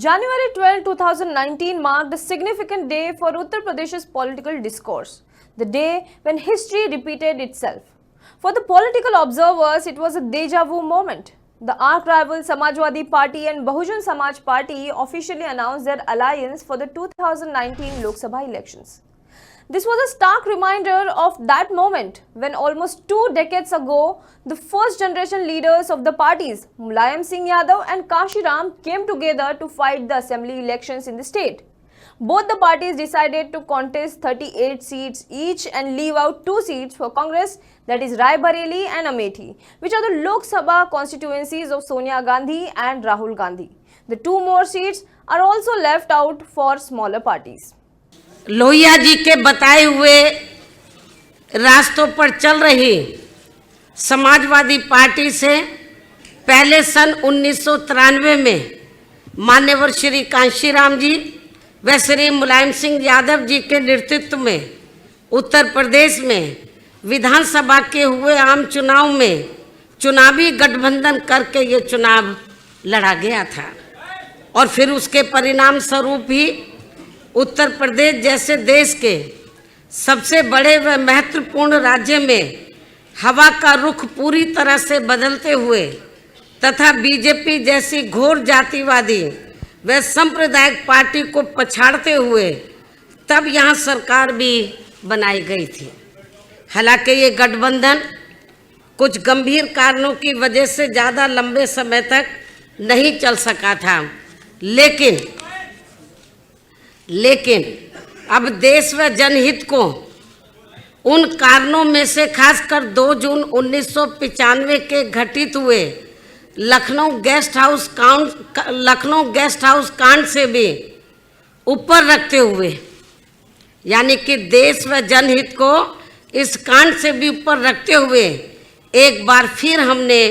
January 12, 2019 marked a significant day for Uttar Pradesh's political discourse, the day when history repeated itself. For the political observers, it was a deja vu moment. The arch-rival Samajwadi Party and Bahujan Samaj Party officially announced their alliance for the 2019 Lok Sabha elections. This was a stark reminder of that moment when almost 2 decades ago, the first generation leaders of the parties, Mulayam Singh Yadav and Kashi Ram, came together to fight the assembly elections in the state. Both the parties decided to contest 38 seats each and leave out 2 seats for Congress, that is Rai Bareli and Amethi, which are the Lok Sabha constituencies of Sonia Gandhi and Rahul Gandhi. The 2 more seats are also left out for smaller parties. Lohia ji के बताए हुए रास्तों पर चल रही Samajwadi party से पहले सन 1993 में मान्यवर श्री कांशीराम जी व श्री मुलायम सिंह यादव जी के नेतृत्व में उत्तर प्रदेश में विधानसभा के हुए आम चुनाव में चुनावी गठबंधन करके ये चुनाव लड़ा गया था और फिर उसके परिणाम स्वरूप ही उत्तर प्रदेश जैसे देश के सबसे बड़े व महत्वपूर्ण राज्य में हवा का रुख पूरी तरह से बदलते हुए तथा बीजेपी जैसी घोर जातिवादी व सांप्रदायिक पार्टी को पछाड़ते हुए तब यहाँ सरकार भी बनाई गई थी। हालांकि ये गठबंधन कुछ गंभीर कारणों की वजह से ज़्यादा लंबे समय तक नहीं चल सका था, लेकिन अब देश व जनहित को उन कारणों में से खासकर 2 जून 1995 के घटित हुए लखनऊ गेस्ट हाउस कांड से भी ऊपर रखते हुए, यानी कि देश व जनहित को इस कांड से भी ऊपर रखते हुए एक बार फिर हमने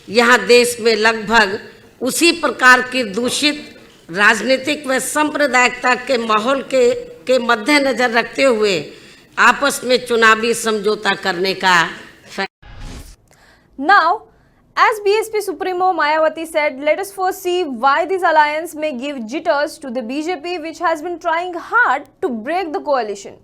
यहाँ देश में लगभग उसी प्रकार की दूषित राजनीतिक व सांप्रदायिकता के माहौल के मद्देनजर रखते हुए आपस में चुनावी समझौता करने का Now, as BSP Supremo Mayawati said, let us first see why this alliance may give jitters to the BJP, which has been trying hard to break the coalition.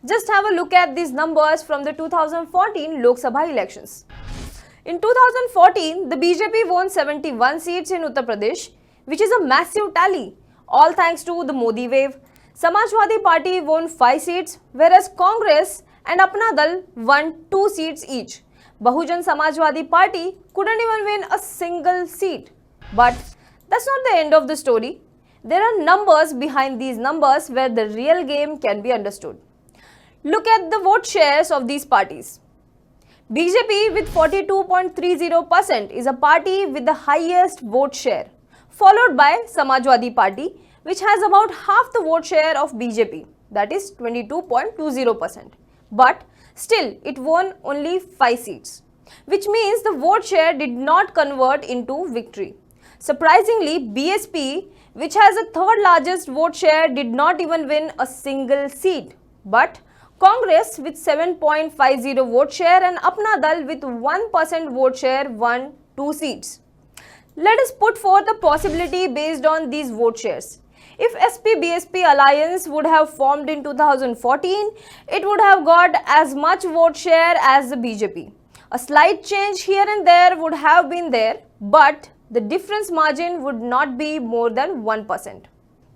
Just have a look at these numbers from the 2014 Lok Sabha elections. In 2014, the BJP won 71 seats in Uttar Pradesh, which is a massive tally, all thanks to the Modi wave. Samajwadi Party won 5 seats, whereas Congress and Apna Dal won 2 seats each. Bahujan Samajwadi Party couldn't even win a single seat. But that's not the end of the story. There are numbers behind these numbers where the real game can be understood. Look at the vote shares of these parties. BJP with 42.30% is a party with the highest vote share, followed by Samajwadi Party, which has about half the vote share of BJP, that is 22.20%. But still, it won only 5 seats, which means the vote share did not convert into victory. Surprisingly, BSP, which has the 3rd largest vote share, did not even win a single seat. But Congress with 7.50 vote share and Apna Dal with 1% vote share won 2 seats. Let us put forth a possibility based on these vote shares. If SP-BSP alliance would have formed in 2014, it would have got as much vote share as the BJP. A slight change here and there would have been there, but the difference margin would not be more than 1%.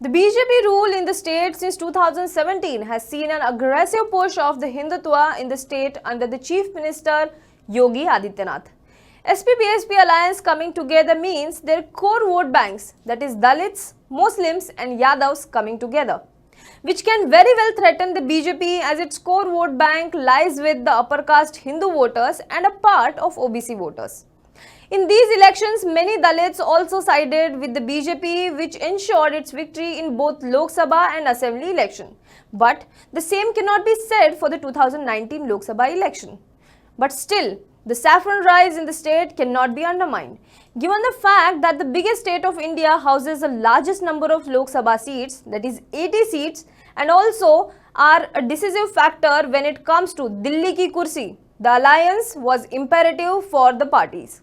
The BJP rule in the state since 2017 has seen an aggressive push of the Hindutva in the state under the Chief Minister Yogi Adityanath. SP-BSP alliance coming together means their core vote banks, that is Dalits, Muslims and Yadavs coming together, which can very well threaten the BJP as its core vote bank lies with the upper caste Hindu voters and a part of OBC voters. In these elections, many Dalits also sided with the BJP, which ensured its victory in both Lok Sabha and Assembly election. But the same cannot be said for the 2019 Lok Sabha election. But still, the saffron rise in the state cannot be undermined. Given the fact that the biggest state of India houses the largest number of Lok Sabha seats, that is 80 seats, and also are a decisive factor when it comes to Delhi ki kursi, the alliance was imperative for the parties.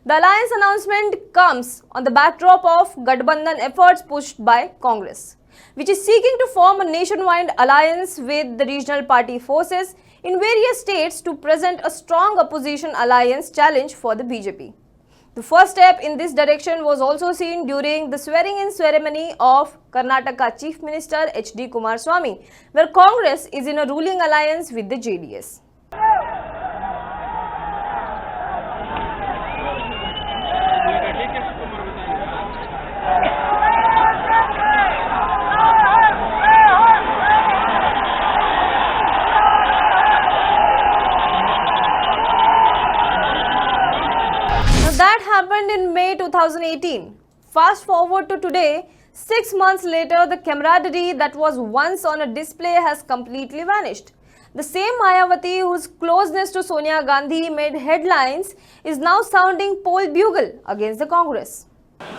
The alliance announcement comes on the backdrop of Gathbandhan efforts pushed by Congress, which is seeking to form a nationwide alliance with the regional party forces in various states to present a strong opposition alliance challenge for the BJP. The first step in this direction was also seen during the swearing-in ceremony of Karnataka Chief Minister H.D. Kumaraswamy, where Congress is in a ruling alliance with the JDS. That happened in May 2018. Fast forward to today, 6 months later, the camaraderie that was once on a display has completely vanished. The same Mayawati whose closeness to Sonia Gandhi made headlines is now sounding poll bugle against the Congress.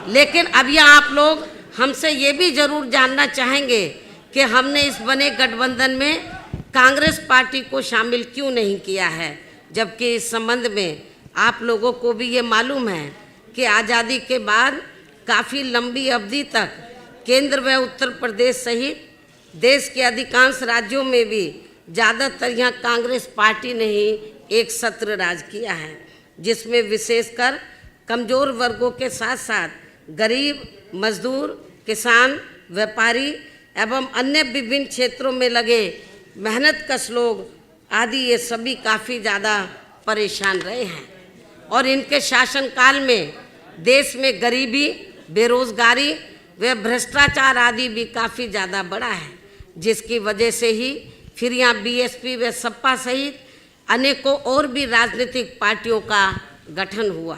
लेकिन अब यहाँ आप लोग हमसे ये भी जरूर जानना चाहेंगे कि हमने इस बने गठबंधन में कांग्रेस पार्टी को शामिल क्यों नहीं किया है, जबकि इस संबंध में आप लोगों को भी ये मालूम है कि आज़ादी के बाद काफ़ी लंबी अवधि तक केंद्र व उत्तर प्रदेश सहित देश के अधिकांश राज्यों में भी ज़्यादातर यहाँ कांग्रेस पार्टी ने ही एक सत्र राज किया है, जिसमें विशेषकर कमज़ोर वर्गों के साथ साथ गरीब, मजदूर, किसान, व्यापारी एवं अन्य विभिन्न क्षेत्रों में लगे मेहनतकश लोग आदि ये सभी काफ़ी ज़्यादा परेशान रहे हैं। और इनके शासनकाल में देश में गरीबी, बेरोजगारी व भ्रष्टाचार आदि भी काफ़ी ज़्यादा बढ़ा है, जिसकी वजह से ही फिर यहाँ बीएसपी व सपा सहित अनेकों और भी राजनीतिक पार्टियों का गठन हुआ,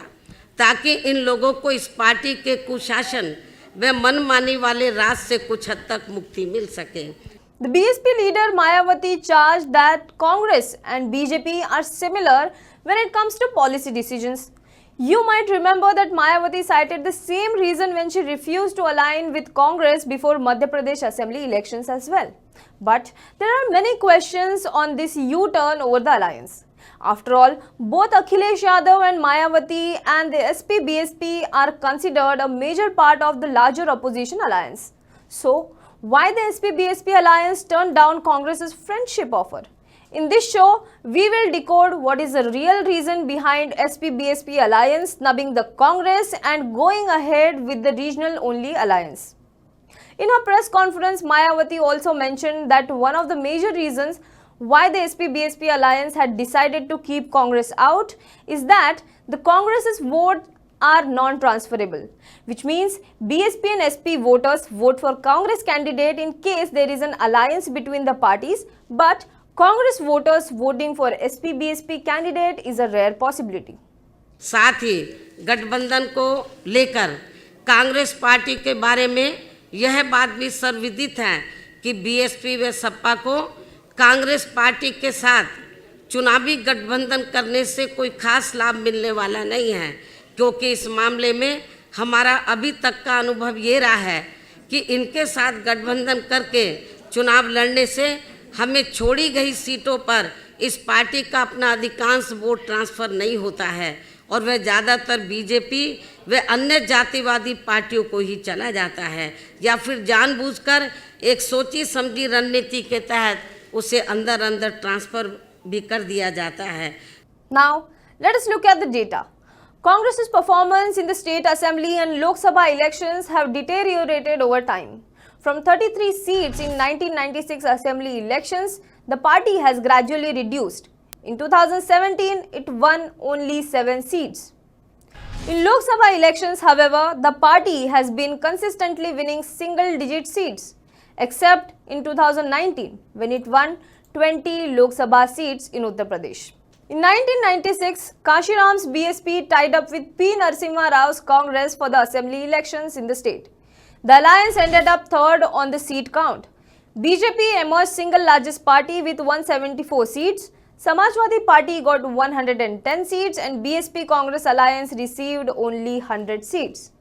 ताकि इन लोगों को इस पार्टी के कुशासन व मनमानी वाले राज से कुछ हद तक मुक्ति मिल सके। The BSP leader Mayawati charged that Congress and BJP are similar when it comes to policy decisions. You might remember that Mayawati cited the same reason when she refused to align with Congress before Madhya Pradesh Assembly elections as well. But there are many questions on this U-turn over the alliance. After all, both Akhilesh Yadav and Mayawati and the SP-BSP are considered a major part of the larger opposition alliance. So, why the SP-BSP alliance turned down Congress's friendship offer? In this show, we will decode what is the real reason behind SP-BSP alliance snubbing the Congress and going ahead with the regional-only alliance. In her press conference, Mayawati also mentioned that one of the major reasons why the SP-BSP alliance had decided to keep Congress out is that the Congress's votes are non-transferable, which means BSP and SP voters vote for Congress candidate in case there is an alliance between the parties, but Congress voters voting for SP-BSP candidate is a rare possibility. साथ ही गठबंधन को लेकर Congress party के बारे में यह बात भी सर्वविदित है कि बीएसपी व सपा को कांग्रेस पार्टी के साथ चुनावी गठबंधन करने से कोई खास लाभ मिलने वाला नहीं है, क्योंकि इस मामले में हमारा अभी तक का अनुभव ये रहा है कि इनके साथ गठबंधन करके चुनाव लड़ने से हमें छोड़ी गई सीटों पर इस पार्टी का अपना अधिकांश वोट ट्रांसफ़र नहीं होता है और वह ज़्यादातर बीजेपी व अन्य जातिवादी पार्टियों को ही चला जाता है, या फिर जानबूझकर एक सोची समझी रणनीति के तहत उसे अंदर अंदर ट्रांसफ़र भी कर दिया जाता है। Now, let us look at the data. Congress's performance in the state assembly and Lok Sabha elections have deteriorated over time. From 33 seats in 1996 assembly elections, the party has gradually reduced. In 2017, it won only 7 seats. In Lok Sabha elections, however, the party has been consistently winning single-digit seats, except in 2019, when it won 20 Lok Sabha seats in Uttar Pradesh. In 1996, Kashiram's BSP tied up with P. Narasimha Rao's Congress for the assembly elections in the state. The alliance ended up third on the seat count. BJP emerged single largest party with 174 seats. Samajwadi Party got 110 seats and BSP Congress alliance received only 100 seats.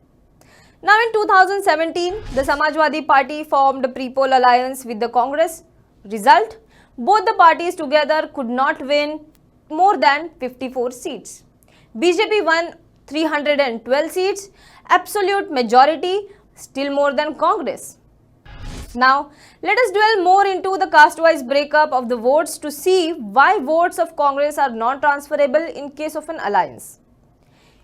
Now in 2017, the Samajwadi Party formed a pre-poll alliance with the Congress. Result, both the parties together could not win more than 54 seats. BJP won 312 seats, absolute majority, still more than Congress. Now, let us dwell more into the caste-wise breakup of the votes to see why votes of Congress are non-transferable in case of an alliance.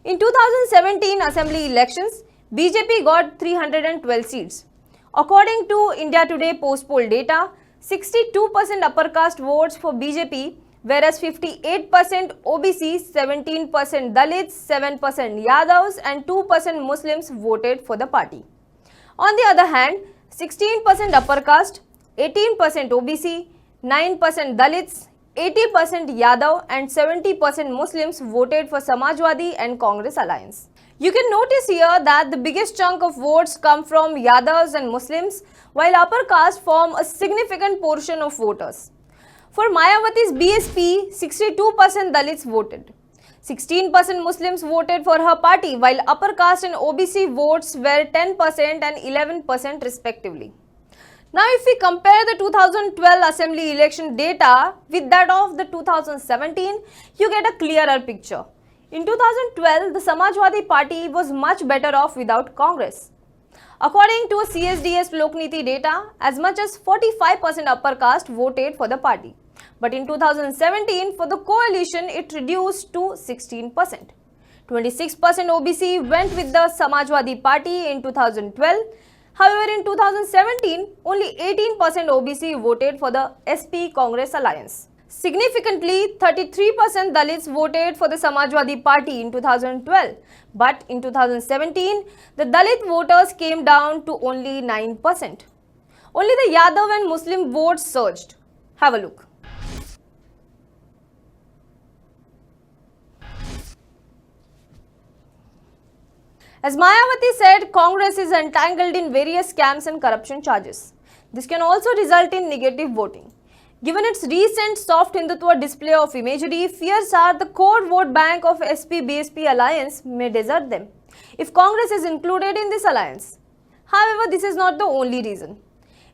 In 2017 Assembly elections, BJP got 312 seats. According to India Today post-poll data, 62% upper caste votes for BJP, whereas 58% OBC, 17% Dalits, 7% Yadavs and 2% Muslims voted for the party. On the other hand, 16% upper caste, 18% OBC, 9% Dalits, 80% Yadav and 70% Muslims voted for Samajwadi and Congress alliance. You can notice here that the biggest chunk of votes come from Yadavs and Muslims, while upper caste form a significant portion of voters. For Mayawati's BSP, 62% Dalits voted. 16% Muslims voted for her party, while upper caste and OBC votes were 10% and 11% respectively. Now, if we compare the 2012 Assembly election data with that of the 2017, you get a clearer picture. In 2012, the Samajwadi Party was much better off without Congress. According to CSDS Lokniti data, as much as 45% upper caste voted for the party. But in 2017, for the coalition, it reduced to 16%. 26% OBC went with the Samajwadi Party in 2012. However, in 2017, only 18% OBC voted for the SP Congress alliance. Significantly, 33% Dalits voted for the Samajwadi Party in 2012. But in 2017, the Dalit voters came down to only 9%. Only the Yadav and Muslim votes surged. Have a look. As Mayawati said, Congress is entangled in various scams and corruption charges. This can also result in negative voting. Given its recent soft Hindutva display of imagery, fears are the core vote bank of SP-BSP alliance may desert them if Congress is included in this alliance. However, this is not the only reason.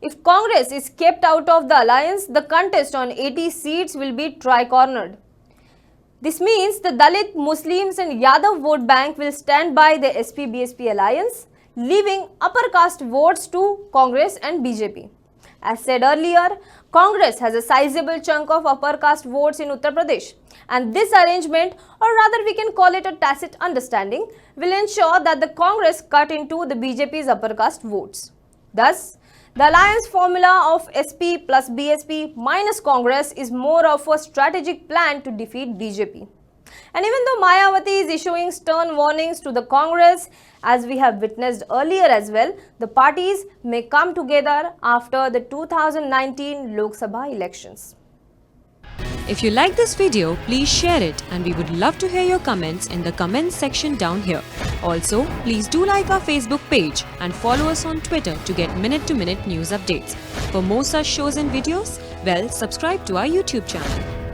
If Congress is kept out of the alliance, the contest on 80 seats will be tri-cornered. This means the Dalit, Muslims and Yadav vote bank will stand by the SP-BSP alliance, leaving upper caste votes to Congress and BJP. As said earlier, Congress has a sizable chunk of upper caste votes in Uttar Pradesh, and this arrangement, or rather we can call it a tacit understanding, will ensure that the Congress cut into the BJP's upper caste votes. Thus, the alliance formula of SP plus BSP minus Congress is more of a strategic plan to defeat BJP. And even though Mayawati is issuing stern warnings to the Congress, as we have witnessed earlier as well, the parties may come together after the 2019 Lok Sabha elections. If you like this video, please share it, and we would love to hear your comments in the comments section down here. Also, please do like our Facebook page and follow us on Twitter to get minute-to-minute news updates. For more such shows and videos, well, subscribe to our YouTube channel.